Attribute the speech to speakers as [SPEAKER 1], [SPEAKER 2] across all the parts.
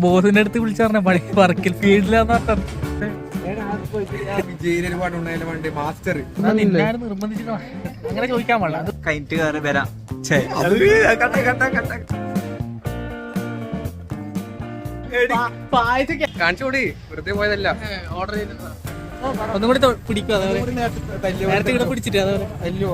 [SPEAKER 1] ബോസിന്റെ അടുത്ത് വിളിച്ചു പറഞ്ഞ പണി വർക്കിൽ ഫീൽഡിലാന്ന് നിർബന്ധിച്ചിട്ടോ അങ്ങനെ ചോദിക്കാൻ പാടില്ല. അത്
[SPEAKER 2] കഴിഞ്ഞിട്ട് കയറി വരാം.
[SPEAKER 3] കാണിച്ചോടി, വെറുതെ പോയതല്ല.
[SPEAKER 1] ഓർഡർ ചെയ്തിട്ടുണ്ടോ? ഒന്നും കൂടി പിടിക്കും. അതേപോലെ നേരത്തെ ഇവിടെ പിടിച്ചിട്ട് അതേപോലെ അല്ലോ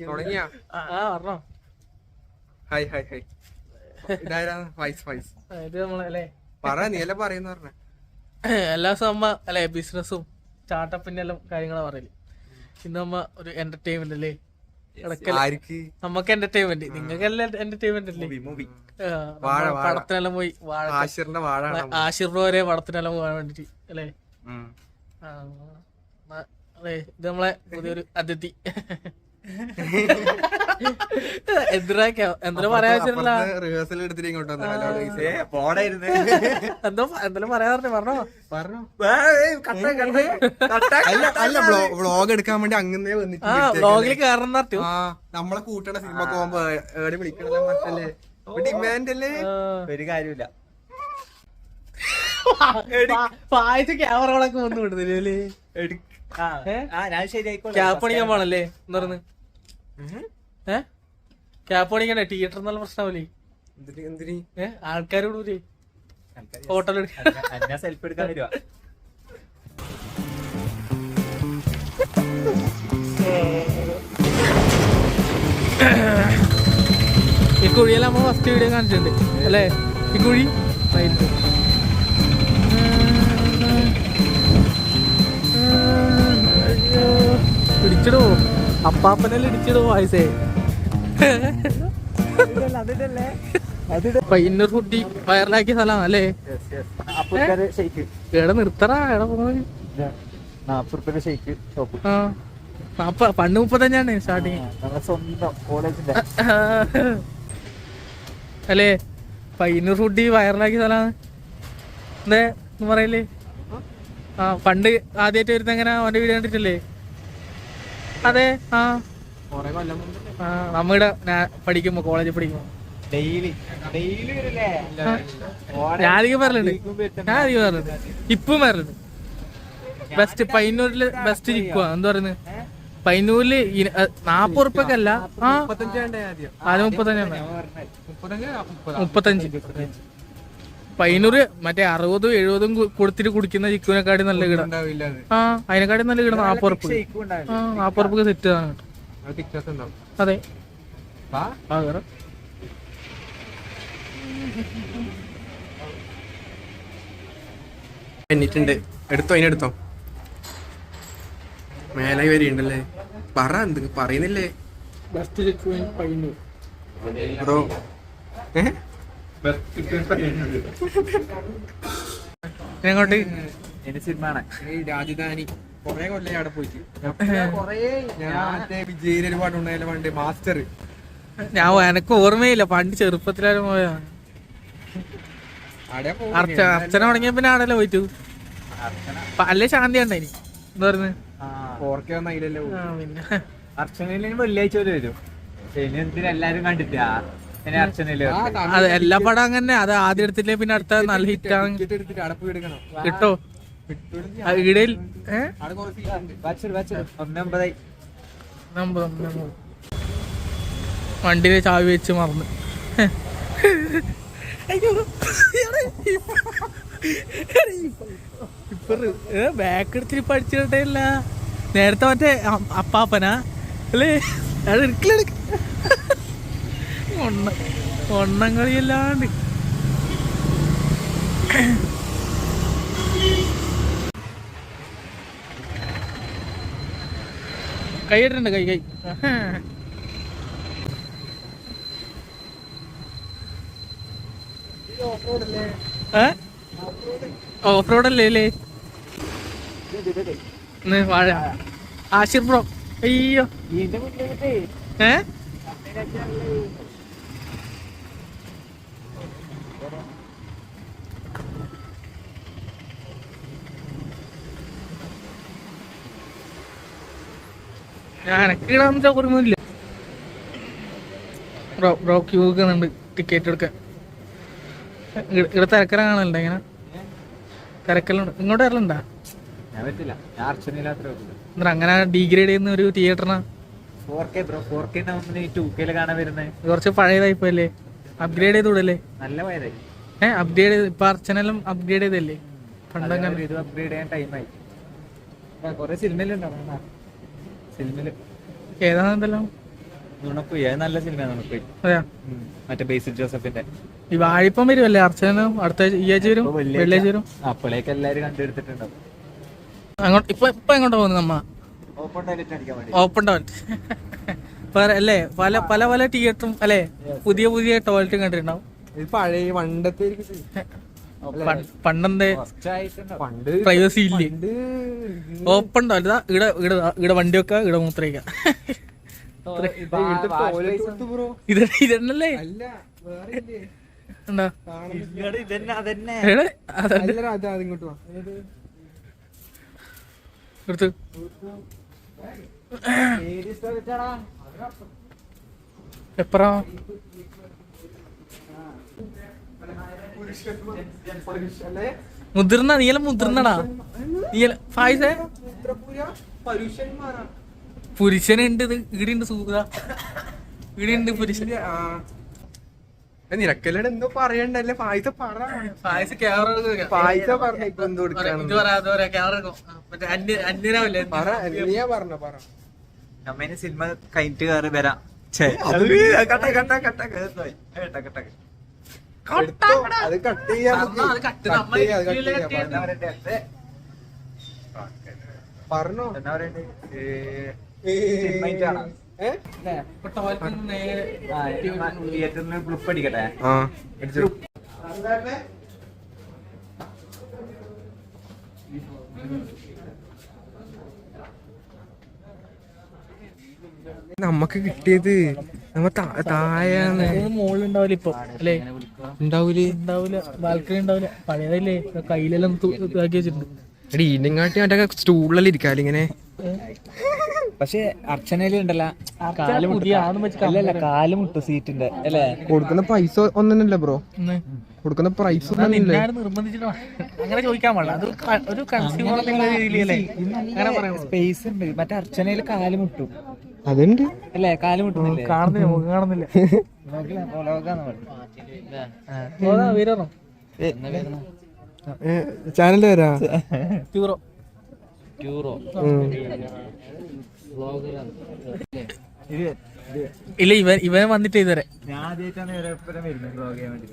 [SPEAKER 3] തുടങ്ങിയാ
[SPEAKER 1] പറഞ്ഞോ.
[SPEAKER 3] Hi hi hi. ഇതാരാണ് ഫൈസ് ഫൈസ്?
[SPEAKER 1] ഇത് നമ്മളല്ലേ
[SPEAKER 3] പറ, നീ അല്ലേ പറയുന്ന പറഞ്ഞ
[SPEAKER 1] എല്ലാ ദിവസവും അമ്മ അല്ലെ ബിസിനസ്സും സ്റ്റാർട്ടപ്പിന്റെ എല്ലാം കാര്യങ്ങളാ പറയല്. ഇന്ന് അമ്മ ഒരു എന്റർടൈൻമെന്റ് അല്ലേ നമുക്ക് എന്റർടൈൻമെന്റ്, നിങ്ങൾക്കെല്ലാം എന്റർടൈൻമെന്റ് അല്ലേ? പടത്തിനെല്ലാം പോയി ആശീർവാദ വരെ പടത്തിനെല്ലാം പോകാൻ വേണ്ടിട്ട് അല്ലേ? അതെ, ഇത് നമ്മളെ പുതിയൊരു അതിഥി. എന്തിനാ പറയാ വെച്ചിട്ടില്ല. എന്തോ എന്തെങ്കിലും പറയാ പറഞ്ഞോ.
[SPEAKER 3] വ്ളോഗ് എടുക്കാൻ വേണ്ടി അങ്ങനെ
[SPEAKER 1] വ്ളോഗിൽ കയറണം നടത്തിയോ?
[SPEAKER 3] നമ്മളെ കൂട്ടണ സിനിമ പോകുമ്പോ ഏടെ വിളിക്കണല്ലേ മറ്റല്ലേ ഡിമാൻഡ് അല്ലേ?
[SPEAKER 2] ഒരു കാര്യമില്ല.
[SPEAKER 1] പായച്ച ക്യാമറകളൊക്കെ വന്നു വിടുന്നില്ലേ? ക്യാപ്പ് പണിക്കാൻ പോണല്ലേ എന്ന് പറഞ്ഞു. ക്യാപ്പ് പണിക്കണ്ടേ? തിയേറ്റർ എന്നുള്ള പ്രശ്നമല്ലേ? ആൾക്കാരോട് കൂടി ഹോട്ടൽ
[SPEAKER 2] സെൽഫി എടുക്കാൻ വരുവാ.
[SPEAKER 1] ഈ കുഴിയെല്ലാം നമ്മൾ ഫസ്റ്റ് വീഡിയോ കാണിച്ചിട്ടുണ്ട് അല്ലേ? ഈ കുഴി പിടിച്ചിടോ, അപ്പാപ്പനെല്ലാം ഇടിച്ചിടോ വയസ്സേ. പയ്യന്നൂർ ഫുഡി വയറിലാക്കിയ സ്ഥലമാണ് അല്ലേ? എവിടെ നിർത്തറാ? എവിടെ പോകുന്നത്? പണ്ട് 35 സ്റ്റാർട്ടിങ് അല്ലേ? പയ്യന്നൂർ ഫുഡി വയറിലാക്കിയ സ്ഥലമാണ് എന്തേ എന്ന് പറയല്ലേ? പണ്ട് ആദ്യമായിട്ട് വരുന്ന എങ്ങനെ അവന്റെ വീഡിയോ കണ്ടിട്ടില്ലേ? അതെ. നമ്മുടെ പഠിക്കുമ്പോ കോളേജിൽ പഠിക്കുമ്പോ ഞാൻ അധികം വരലുണ്ട്. ഇപ്പം വരലുണ്ട്. ബെസ്റ്റ് പയ്യന്നൂരില് ബെസ്റ്റ് ചിക്കുവാ. എന്താ പറയുന്നത്? പയ്യന്നൂരില് 40 ഉറുപ്പ്യക്കല്ല, അത് 35. പയ്യന്നൂര് മറ്റേ 60-70 കൊടുത്തിട്ട് കുടിക്കുന്ന ചിക്കുവിനെക്കാട്ടി നല്ല കിട. അതിനെക്കാട്ടി നല്ല കിട 40 ഉറുപ്പ്യ. 40 ഉറുപ്പ്യക്ക് സെറ്റ് ആണ്. അതെ.
[SPEAKER 3] എന്നിട്ടുണ്ട്. എടുത്തോ, അതിനെടുത്തോ. മേലെ വരെയുണ്ടല്ലേ? പറ, എന്ത് പറയുന്നില്ലേ? ബ്രോ
[SPEAKER 1] എങ്ങോട്ട്?
[SPEAKER 3] രാജധാനി കൊറേ കൊല്ലം അവിടെ പോയിട്ട്. വിജയ് ഒരുപാട് ഉണ്ടായാലും വേണ്ടി മാസ്റ്റർ.
[SPEAKER 1] എനക്ക് ഓർമ്മയില്ല, പണ്ട് ചെറുപ്പത്തിലാരും പോയാ. അർച്ചന തുടങ്ങിയ പിന്നെ ആടല്ലേ പോയിട്ടു. അല്ലേ ശാന്തി ഉണ്ടായിനി എന്താ പറയുന്നത്?
[SPEAKER 2] പിന്നെ അർച്ചനയിൽ വെള്ളിയാഴ്ച വരെ വരും. എല്ലാരും കണ്ടിട്ടാ
[SPEAKER 1] അതെ, എല്ലാ പടം അങ്ങനെ. അത് ആദ്യം എടുത്തില്ലേ പിന്നെ അടുത്ത നല്ല ഹിറ്റാണ് കിട്ടോ. ഇടയിൽ വണ്ടിയിലെ ചാവി വെച്ച് മറന്ന്. ഇപ്പൊ ബാക്ക് എടുത്തിട്ട് പഠിച്ചിട്ടേല്ല. നേരത്തെ മറ്റേ അപ്പാപ്പനാ അല്ലേ? അത് എടുക്കലെടുക്ക ഒണ്ണങ്കളിയല്ലാണ്ട്. കൈയിട്ടുണ്ട്, കൈ ഓഫ് റോഡല്ലേ അല്ലേ? വാഴ ആശിർ ബ്രോ. അയ്യോ എനക്ക് ഇടാന്ന് ഓർമ്മയില്ല. ബ്രോ ക്യൂ നിൽക്കുന്നുണ്ട് ടിക്കറ്റ് എടുക്കാൻ. ഇവിടെ തിരക്കല കാണലുണ്ടോ? ഇങ്ങനെ തിരക്കലുണ്ട്. ഇങ്ങോട്ട് വരലുണ്ടാ?
[SPEAKER 2] ഞാൻ പറ്റില്ല, ഞാൻ അർച്ചനയിലാത്ര
[SPEAKER 1] എന്താ അങ്ങനെ ഡീഗ്രേഡ് ചെയ്യുന്ന ഒരു തിയേറ്ററിനാ?
[SPEAKER 2] 4K ബ്രോ, 4K 2K കാണാൻ വരുന്നത്.
[SPEAKER 1] കുറച്ച് പഴയതായിപ്പോയല്ലേ, അപ്ഗ്രേഡ് ചെയ്തൂടല്ലേ?
[SPEAKER 2] നല്ല പോയതായി.
[SPEAKER 1] അപ്ഗ്രേഡ് ചെയ്ത് ഇപ്പൊ അർച്ചനെല്ലാം അപ്ഗ്രേഡ് ചെയ്തല്ലേ? പണ്ടങ്ങനെ
[SPEAKER 2] ഇത് അപ്ഗ്രേഡ് ചെയ്യാൻ ടൈമായി. കൊറേ സിനിമയിലുണ്ടാവും. സിനിമയില്
[SPEAKER 1] ഏതാണെന്തല്ലോ
[SPEAKER 2] നുണക്കുയി, അത് നല്ല സിനിമയാണ് നുണക്കുയി.
[SPEAKER 1] അതെയാ?
[SPEAKER 2] മറ്റേ ബേസിൽ ജോസഫിന്റെ.
[SPEAKER 1] ഈ വാഴിപ്പം വരുമല്ലേ അർച്ചനും? അടുത്ത ഈ ആഴ്ച വരും, വെള്ളിയാഴ്ച വരും.
[SPEAKER 2] അപ്പോഴേക്ക് എല്ലാരും കണ്ടെടുത്തിട്ടുണ്ടാവും.
[SPEAKER 1] അങ്ങോട്ട് ഇപ്പൊ എങ്ങോട്ടാ പോകുന്നത് നമ്മ?
[SPEAKER 2] ഓപ്പൺ ടോയ്ലറ്റ് അടിക്കാൻ വേണ്ടി.
[SPEAKER 1] ഓപ്പൺ ടോയ്ലറ്റ് അല്ലേ? പല പല പല തിയേറ്ററും അല്ലേ, പുതിയ പുതിയ ടോയ്ലറ്റും കണ്ടിട്ടുണ്ടാവും.
[SPEAKER 3] ഇത് പഴയ പണ്ടത്തെ
[SPEAKER 1] പണ്ടെന്തേ
[SPEAKER 2] പണ്ട്
[SPEAKER 1] പ്രൈവസി ഇല്ലേ? ഓപ്പൺ ടോയ്ലറ്റ് ഇവിടെ വണ്ടി വെക്ക, ഇവിടെ മൂത്രയിക്ക. ഇതന്നല്ലേ എന്താ എടുത്ത് എപ്പറാ മുതിർന്ന നീയെല്ലാം മുതിർന്നടാ. നീല ഫായിസേ പുരുഷനുണ്ട്. ഇടിയുണ്ട് സുഹൃത, ഇടിയുണ്ട് പുരുഷൻ.
[SPEAKER 3] നിനക്കല്ലോട് എന്തോ പറയണ്ടല്ലേ? പായസ പറ.
[SPEAKER 1] പായസ ക്യാമറ
[SPEAKER 3] പായസ പറഞ്ഞ ഇപ്പൊ എന്തോ
[SPEAKER 1] അന്യരാവില്ലേ?
[SPEAKER 3] നീയാ പറഞ്ഞ പറ.
[SPEAKER 2] അമ്മേനെ സിനിമ കഴിഞ്ഞിട്ട് കയറി വരാം.
[SPEAKER 3] അത് കട്ട് ചെയ്യാൻ പറഞ്ഞോ.
[SPEAKER 2] എന്നാ പറയണ്ടേ? തിയേറ്ററിന് ഗ്ലുപ്പ് അടിക്കട്ടെ.
[SPEAKER 3] നമ്മക്ക് കിട്ടിയത് നമ്മ താഴെയാണ്.
[SPEAKER 1] മോളുണ്ടാവില്ല ഇപ്പൊ അല്ലേ?
[SPEAKER 3] ഉണ്ടാവൂല
[SPEAKER 1] ബാൽക്കണി ഉണ്ടാവില്ല. പഴയതല്ലേ, കയ്യിലെല്ലാം ഇതാക്കി വെച്ചിട്ടുണ്ട്.
[SPEAKER 3] ഈനെങ്കാട്ടി മറ്റേ സ്റ്റൂളിലെല്ലാം ഇരിക്കാല് ഇങ്ങനെ.
[SPEAKER 2] പക്ഷെ അർച്ചനയില് ഉണ്ടല്ലോ
[SPEAKER 1] അല്ലല്ല
[SPEAKER 2] കാല് മുട്ടു സീറ്റിന്റെ അല്ലേ?
[SPEAKER 3] കൊടുക്കുന്ന പൈസ ഒന്നല്ലേ ബ്രോ? കൊടുക്കുന്ന പ്രൈസ്
[SPEAKER 1] നിർബന്ധിച്ചിട്ട് അങ്ങനെ ചോദിക്കാൻ പാടില്ല. അത് ഒരു കൺസ്യൂമർ രീതിയിലല്ലേ അങ്ങനെ പറയാം.
[SPEAKER 2] സ്പേസ് ഉണ്ട്. മറ്റേ അർച്ചനയില് കാല് മുട്ടും.
[SPEAKER 3] അതുണ്ട്
[SPEAKER 2] അല്ലേ? കാല് മുട്ടുന്നില്ലേ?
[SPEAKER 1] കാണുന്നില്ല, മുഖം കാണുന്നില്ല.
[SPEAKER 3] ചാനൽ വരാ
[SPEAKER 1] ട്യൂറോ ഇല്ല. ഇവൻ വന്നിട്ട് ഇതുവരെ
[SPEAKER 2] ഞാൻ ആദ്യമായിട്ടാണ് ഇവരെപ്പരം വരുന്നത് വ്ലോഗ് ചെയ്യാൻ വേണ്ടി.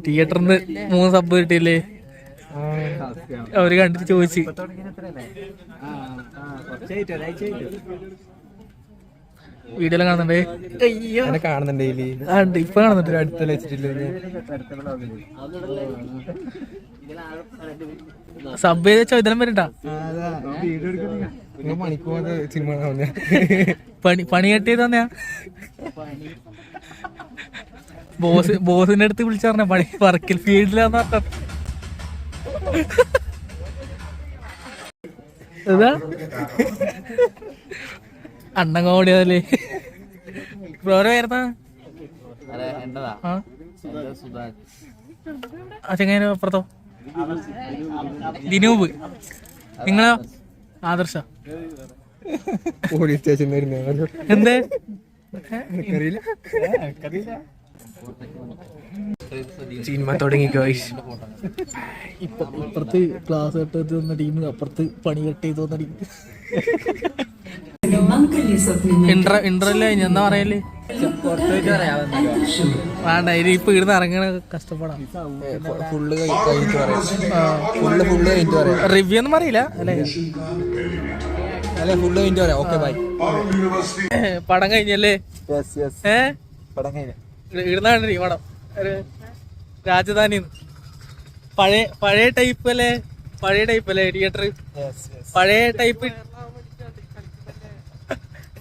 [SPEAKER 1] തിയേറ്ററിന്ന് 3 സബ് കിട്ടിയില്ലേ? അവര് കണ്ടിട്ട് ചോദിച്ചു. വീഡിയോ കാണുന്നുണ്ടേ?
[SPEAKER 3] കാണുന്നുണ്ട്.
[SPEAKER 1] ഇപ്പൊ കാണുന്നുണ്ട്.
[SPEAKER 3] അടുത്തല്ല വെച്ചിട്ടില്ല.
[SPEAKER 1] സബ് ചെയ്ത് വെച്ചോ, ഇതിലും വരട്ടാ.
[SPEAKER 3] പണിക്ക് പോകുന്ന സിനിമ
[SPEAKER 1] പണി കെട്ടിയത് തന്നെയാ. ബോസിന്റെ അടുത്ത് വിളിച്ചു പറഞ്ഞ പണി വർക്കിൽ ഫീൽഡിലാന്ന് പറഞ്ഞ. അണ്ണങ്ങ ഓടിയതല്ലേ? വേറെ ആയിരുന്നാ ചെങ്ങനെ അപ്പുറത്തോ? ദിനൂപ്. നിങ്ങളോ? ആദർശ
[SPEAKER 3] പോലീസ് സ്റ്റേഷൻ
[SPEAKER 1] എന്തേ?
[SPEAKER 3] സിനിമ തുടങ്ങിക്കോ.
[SPEAKER 1] ഇപ്പുറത്ത് ക്ലാസ് കെട്ട് തന്ന ടീം, അപ്പുറത്ത് പണി കെട്ട് ചെയ്ത് തന്ന ടീം. ഇന്റർവെല് കഴിഞ്ഞ എന്താ പറയല്? വേണ്ട, ഇപ്പൊ ഇവിടുന്ന് ഇറങ്ങണ കഷ്ടപ്പെടാം.
[SPEAKER 3] ഫുള്ള് കഴിഞ്ഞിട്ട് പറയാം. ഫുള്ള് കഴിഞ്ഞിട്ട് പറയാം.
[SPEAKER 1] റിവ്യൂ ഒന്നും അറിയില്ല അല്ലേ?
[SPEAKER 3] ഫുള്ള് കഴിഞ്ഞിട്ട് പറയാം. Okay bye.
[SPEAKER 1] പടം കഴിഞ്ഞല്ലേ?
[SPEAKER 2] പടം കഴിഞ്ഞ
[SPEAKER 1] ഇടുന്നാണ് പടം. ഒരു രാജധാനി പഴയ ടൈപ്പ് അല്ലേ? തിയേറ്റർ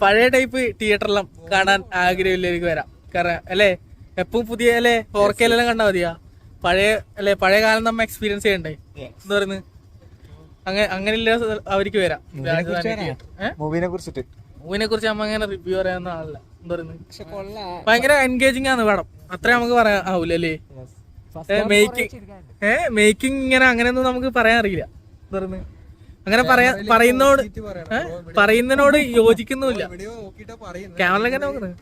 [SPEAKER 1] പഴയ ടൈപ്പ് തിയേറ്ററെല്ലാം കാണാൻ ആഗ്രഹമില്ലായിരിക്കും വരാം. കാരണം അല്ലേ, എപ്പം പുതിയ അല്ലേ 4K കണ്ടാ മതിയാ. പഴയ കാലം നമ്മ എക്സ്പീരിയൻസ് ചെയ്യണ്ടേ? എന്താ പറയുന്നത്, അങ്ങനെയുള്ള അവർക്ക് വരാം.
[SPEAKER 2] മൂവിനെ കുറിച്ചിട്ട്
[SPEAKER 1] നമ്മ അങ്ങനെ റിവ്യൂ പറയാവുന്ന ആളല്ല. എന്താ പറയുന്നത്, ഭയങ്കര എൻഗേജിങ് ആണ് പടം, അത്ര നമുക്ക് പറയാൻ ആവൂലല്ലേ? മേക്കിംഗ് ഇങ്ങനെ അങ്ങനെയൊന്നും നമുക്ക് പറയാൻ അറിയില്ല. എന്താ പറയുന്നത്, അങ്ങനെ പറയുന്നതിനോട് യോജിക്കുന്നുമില്ല. ക്യാമറ എങ്ങനെ നോക്കുന്നത്?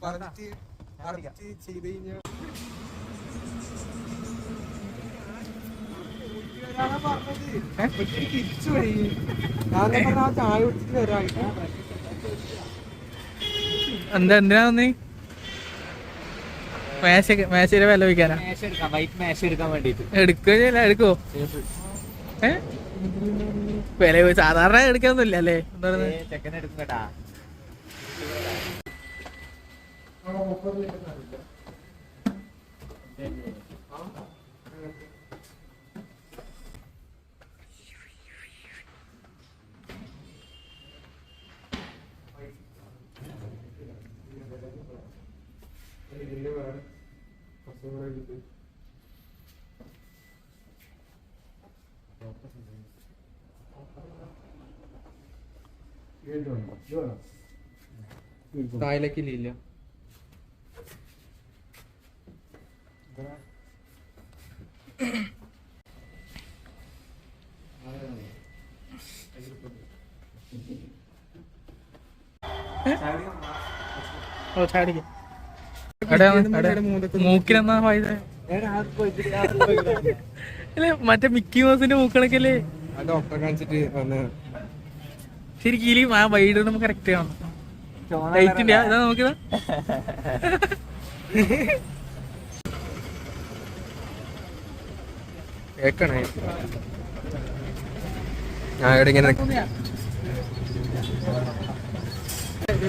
[SPEAKER 1] എന്തിനാ നീ മേശയുടെ വില വയ്ക്കാനാ? എടുക്കോ? വില സാധാരണ എടുക്കാനൊന്നുമില്ല അല്ലേ? എന്താ പറയുന്നത്,
[SPEAKER 3] തായിലേക്കില്ല.
[SPEAKER 1] മൂക്കിലെന്നാ മറ്റേ മിക്കി മൗസിന്റെ മൂക്കണൊക്കെ അല്ലേ?
[SPEAKER 3] ഡോക്ടറെ കാണിച്ചിട്ട് വന്ന്
[SPEAKER 1] ശരിക്കും ആ വൈഡ് നമുക്ക് കറക്റ്റ് ചെയ്യണം. ലൈറ്റിന്റെ ഇതാ നോക്കിയതാ.
[SPEAKER 3] കേക്കണേ ഞാൻ ഇവിടെ ഇങ്ങനെ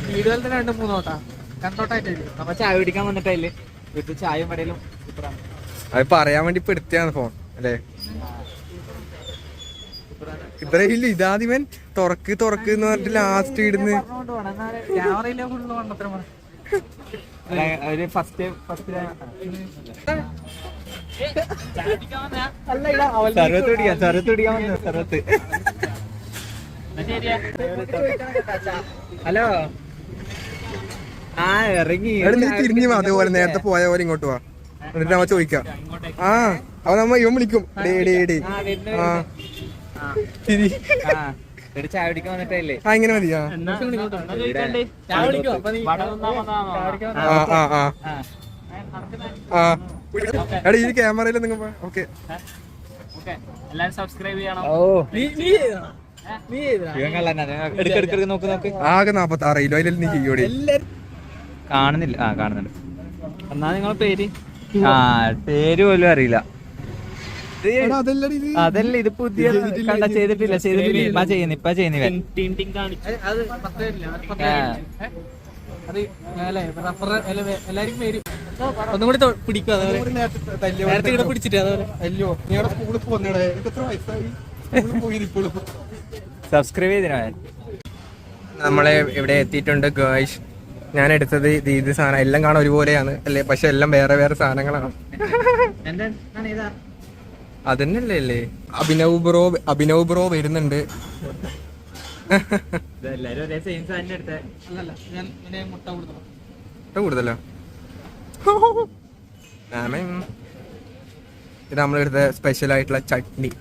[SPEAKER 1] വീടുകളിൽ തന്നെ 2-3 ഓട്ടാ കണ്ടോട്ടായിട്ടില്ലേ?
[SPEAKER 2] നമ്മ ചായ കുടിക്കാൻ വന്നിട്ടല്ലേ വീട്ടിൽ ചായയും കടയിലും സൂപ്പറാണ്.
[SPEAKER 3] അത് പറയാൻ വേണ്ടി ഇപ്പൊ എടുത്തതാണ് ഫോൺ അല്ലേ? ഇബ്രാഹിം ഇതാദ്യമൻ തുറക്ക് എന്ന് പറഞ്ഞിട്ട് ലാസ്റ്റ് ഇടുന്ന്
[SPEAKER 2] ഹലോ ആ ഇറങ്ങി
[SPEAKER 3] തിരിഞ്ഞു വാ, അതേപോലെ നേരത്തെ പോയ പോലെ ഇങ്ങോട്ട് വാ, എന്നിട്ട് നമ്മ ചോദിക്കാം. ആ അവ നമ്മ ഇവൻ വിളിക്കും
[SPEAKER 2] ചായ കുടിക്കാൻ വന്നിട്ടല്ലേ?
[SPEAKER 3] ആ ഇങ്ങനെ മതിയാ. എടാ ഈ ക്യാമറയിൽ നിങ്ങൾ ഓക്കെ ആകെ 46 കിലോ അതിൽ നീ ചെയ്യോടെ
[SPEAKER 2] കാണുന്നില്ല. ആ കാണുന്നുണ്ട്. എന്നാ നിങ്ങളെ പേര്? പേര് പോലും അറിയില്ല. അതല്ല ഇത് പുതിയ ചെയ്തിട്ടില്ല ഇപ്പ ചെയ്യുന്ന
[SPEAKER 1] ഒന്നും കൂടി പിടിക്കും. നേരത്തെ പിടിച്ചിട്ട്
[SPEAKER 3] അല്ലോ നിങ്ങളുടെ സ്കൂളിൽ പോന്നേടാ, എനിക്ക് എത്ര വയസ്സായി സ്കൂളിൽ പോയി ഇപ്പോഴും.
[SPEAKER 2] സബ്സ്ക്രൈബ് ചെയ്തിനാ.
[SPEAKER 3] നമ്മളെ ഇവിടെ എത്തിയിട്ടുണ്ട് ഗായ്സ്. ഞാൻ എടുത്തത് ഇത് സാധനം എല്ലാം കാണാൻ ഒരുപോലെയാണ് അല്ലേ, പക്ഷെ എല്ലാം വേറെ വേറെ സാധനങ്ങളാണ്. അതന്നെയല്ലേ അല്ലേ? അഭിനവ് ബ്രോ വരുന്നുണ്ട്. മുട്ട കൂടുതലോ? ഇത് നമ്മളെടുത്ത സ്പെഷ്യൽ ആയിട്ടുള്ള ചട്നി.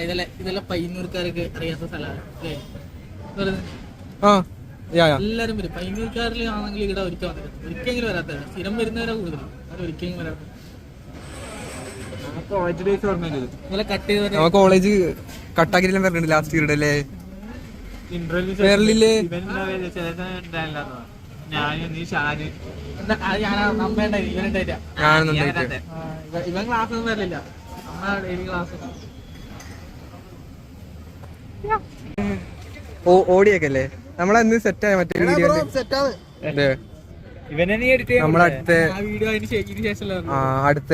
[SPEAKER 1] ഇതെല്ലാം പയ്യന്നൂർക്കാർക്ക് അറിയാത്ത സ്ഥലമാണ്. എല്ലാരും വരും. പയ്യന്നൂർക്കാരിൽ ആണെങ്കിൽ ഇവിടെ ഒരിക്കൽ വന്നിട്ട് ഒരിക്കലെങ്കിലും വരാത്ത, സ്ഥിരം വരുന്നവരെ കൂടുതലും ഒരിക്കലും വരാത്ത.
[SPEAKER 3] കോളേജ് കട്ടാക്കിയില്ല പറഞ്ഞിട്ടുണ്ട് ലാസ്റ്റ് ഇയർ അല്ലേ? കേരളില്ലേ
[SPEAKER 1] ഇവൻ ക്ലാസ് ഒന്നും വരില്ല.
[SPEAKER 3] ഓടിയൊക്കെ അല്ലേ നമ്മളന്ന് സെറ്റായ മറ്റേ വീഡിയോ അടുത്ത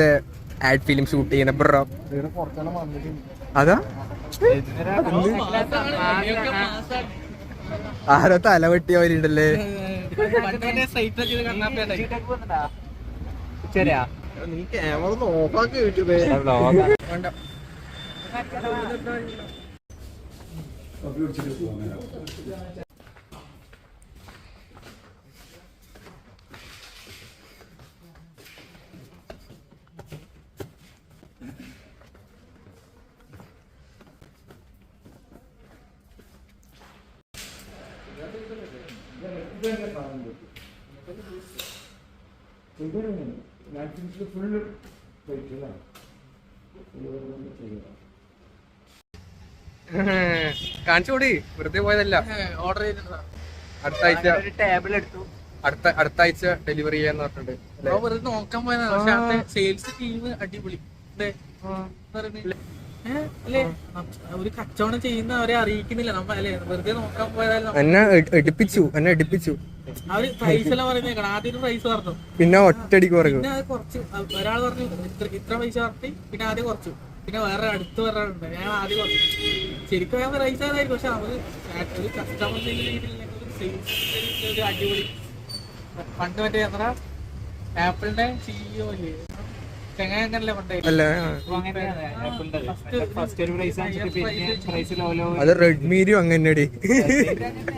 [SPEAKER 3] ആഡ് ഫിലിം ഷൂട്ട് ചെയ്യുന്ന ബ്രോ. അതാ ആരോ തല വെട്ടിയവരുണ്ടല്ലേ? നീ ക്യാമറ ഓഫാക്കി യൂട്യൂബേ. വേണ്ട. കാണിച്ചോടി, വെറുതെ പോയതല്ല.
[SPEAKER 1] ഓർഡർ ചെയ്തിട്ടുണ്ടോ?
[SPEAKER 3] അടുത്ത ആഴ്ച
[SPEAKER 2] ടേബിൾ എടുത്തു.
[SPEAKER 3] അടുത്ത ആഴ്ച ഡെലിവറി ചെയ്യാന്ന് പറഞ്ഞിട്ടുണ്ട്.
[SPEAKER 1] അപ്പൊ വെറുതെ നോക്കാൻ പോയതാണ്. പക്ഷെ അവിടെ സെയിൽസ് ടീം അടിപൊളി അല്ലേ? ഒരു കച്ചവടം ചെയ്യുന്നവരെ അറിയിക്കുന്നില്ല നമ്മ അല്ലെ, വെറുതെ നോക്കാൻ പോയാലും
[SPEAKER 3] എന്നെ എടുപ്പിച്ചു.
[SPEAKER 1] അവര് പ്രൈസ് എല്ലാം പറയുന്നേക്കണം. ആദ്യം ഒരു പ്രൈസ് പറഞ്ഞു,
[SPEAKER 3] പിന്നെ ഒറ്റടിക്ക് പറഞ്ഞു.
[SPEAKER 1] പിന്നെ അത് കുറച്ച്. ഒരാൾ പറഞ്ഞു ഇത്ര പൈസ പറഞ്ഞിട്ട് പിന്നെ ആദ്യം കുറച്ചു. പിന്നെ വേറെ അടുത്ത് വരാറുണ്ട്, ഞാൻ ആദ്യം കുറച്ചു. ശരിക്കും ഞാൻ പ്രൈസ് ആയിരിക്കും. പക്ഷെ അവര് ഒരു കസ്റ്റമർ ഒരു അടിപൊളി. പണ്ട് മറ്റേ എന്താ ആപ്പിളിന്റെ CEO അല്ലേ ചെങ്ങനല്ലേ പണ്ടേ?
[SPEAKER 3] അത് റെഡ്മിയിലും അങ്ങനെടി.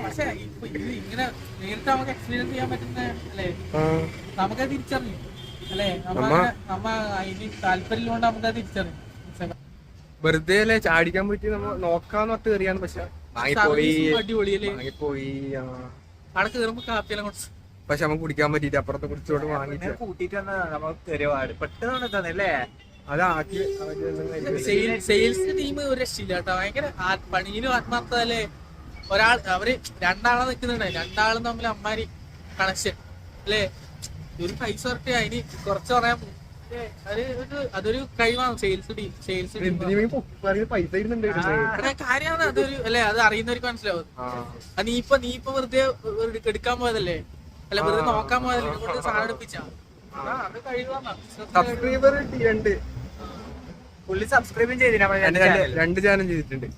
[SPEAKER 1] പക്ഷെ ഇപ്പൊ ഇത് ഇങ്ങനെ നേരിട്ട് നമുക്ക് എക്സ്പീരിയൻസ് ചെയ്യാൻ പറ്റുന്ന അല്ലേ, നമുക്കത് തിരിച്ചറിഞ്ഞു അല്ലേ? നമ്മ അതിന് താല്പര്യം കൊണ്ട് നമുക്കത് തിരിച്ചറിഞ്ഞു.
[SPEAKER 3] വെറുതെ അല്ലേ ചാടിക്കാൻ പറ്റി, നമ്മ നോക്കാന്ന് പറഞ്ഞിട്ട് കയറിയാന്ന്. പക്ഷെ വാങ്ങിപ്പോയി
[SPEAKER 1] അവിടെ കേറുമ്പോ കാപ്പിയെല്ലാം കൊടുത്തു.
[SPEAKER 3] പക്ഷെ നമുക്ക് കുടിക്കാൻ പറ്റിട്ട് അപ്പുറത്ത് കുടിച്ചോട്ട് വാങ്ങിച്ചു
[SPEAKER 2] കൂട്ടിട്ട് പെട്ടെന്ന് തന്നല്ലേ.
[SPEAKER 3] അതാക്കി
[SPEAKER 1] സെയിൽസ് ടീം ഒരു രക്ഷയില്ല കേട്ടോ. ഭയങ്കര പണിയിലും ആത്മാർത്ഥതല്ലേ. അവര് രണ്ടാളെ നിൽക്കുന്നുണ്ട്, രണ്ടാളും തമ്മിൽ അമ്മാരി കണക്ഷൻ അല്ലേ? ഒരു പൈസ പറഞ്ഞിട്ട് അതിന് കുറച്ച് പറയാൻ അതൊരു കഴിവാണ്. സെയിൽസ് ടീം
[SPEAKER 3] പൈസ
[SPEAKER 1] കാര്യമാണ്. അതൊരു അല്ലെ, അത് അറിയുന്നവർക്ക് മനസ്സിലാവും. നീ ഇപ്പൊ വെറുതെ എടുക്കാൻ പോയതല്ലേ, അല്ല വെറുതെ നോക്കാൻ പോയതല്ലേ, കൊണ്ട് സാധനം എടുപ്പിച്ചാ. അത് കഴിവാണ്.
[SPEAKER 3] സബ്സ്ക്രൈബർ ഉണ്ട്,
[SPEAKER 2] പുള്ളി സബ്സ്ക്രൈബും ചെയ്തില്ല.
[SPEAKER 3] 2 ചാനൽ ചെയ്തിട്ടുണ്ട്.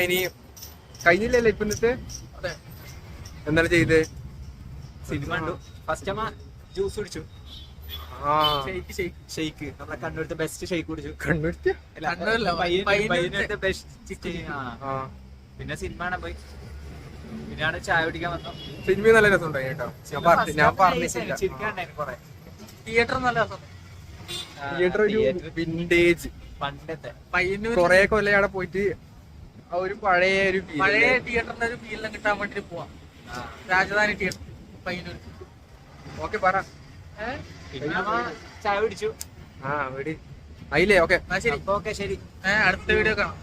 [SPEAKER 3] ഇനി കഴിഞ്ഞില്ലല്ലേ ഇപ്പൊ ഇന്നത്തെ?
[SPEAKER 1] അതെ,
[SPEAKER 3] എന്താണ് ചെയ്തത്?
[SPEAKER 2] സിനിമ കണ്ടു. ഫസ്റ്റ് അമ്മ ജ്യൂസ് കുടിച്ചു. ഷെയ്ക്ക് നമ്മളെ കണ്ണൂരത്തെ ബെസ്റ്റ് ഷെയ്ക്ക് കുടിച്ചു. പിന്നെ സിനിമ കാണാൻ പോയി. പിന്നെയാണ് ചായ കുടിക്കാൻ വന്നു.
[SPEAKER 3] സിനിമ നല്ല രസമുണ്ടായി കേട്ടോ. ഞാൻ പറഞ്ഞില്ല,
[SPEAKER 2] കൊറേ
[SPEAKER 1] തിയേറ്റർ നല്ല രസം.
[SPEAKER 3] തിയേറ്റർ ഒരു വിന്റേജ്
[SPEAKER 2] പണ്ടത്തെ
[SPEAKER 3] കൊറേ കൊല്ലം അവിടെ പോയിട്ട് ഒരു പഴയ
[SPEAKER 1] തിയേറ്ററിന്റെ ഒരു ഫീലിനെ കിട്ടാൻ വേണ്ടി പോവാം. രാജധാനി തിയേറ്റർ പയ്യന്നൂർ.
[SPEAKER 3] ഓക്കെ പറ.
[SPEAKER 2] പിന്നെ ചായ കുടിച്ചു.
[SPEAKER 3] അതിലേ ഓക്കെ
[SPEAKER 1] ശരി.
[SPEAKER 2] ഓക്കെ ശരി.
[SPEAKER 1] അടുത്ത വീഡിയോ കാണാം.